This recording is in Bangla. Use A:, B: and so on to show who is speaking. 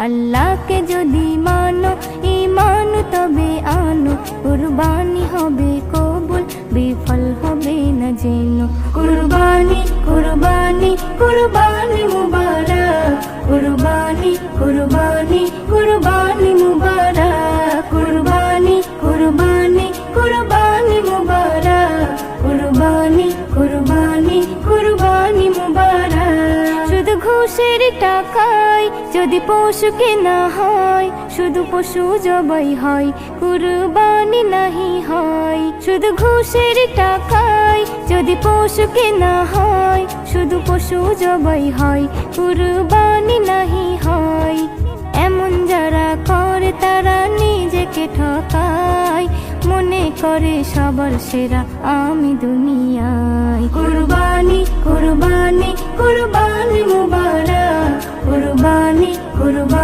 A: আল্লাহকে যদি মানো ঈমান তবে আনো, কুরবানি হবে কবুল বিফল হবে না যেন। কুরবানি কুরবানি কুরবানি মুবারক, কুরবানি কুরবানি কুরবানি মুবারক, কুরবানি কুরবানি কুরবানি মুবারক, কুরবানি কুরবানি কুরবানি মুবারক। শুধু ঘুষের টাকায় যদি পশু কেনা হয়, শুধু পশু জবাই হয়, কুরবানি নাহি হয়। শুধু ঘুষের টাকায় যদি পশু কেনা হয়, শুধু পশু জবাই হয়, কুরবানি নাহি হয়। এমন যারা করে তারা নিজেকে ঠকায়, মনে করে সবার সেরা আমি দুনিয়ায়। কুরবানি কুরবানি কুরবানি মুবারক, কুরবানি কুরবানি।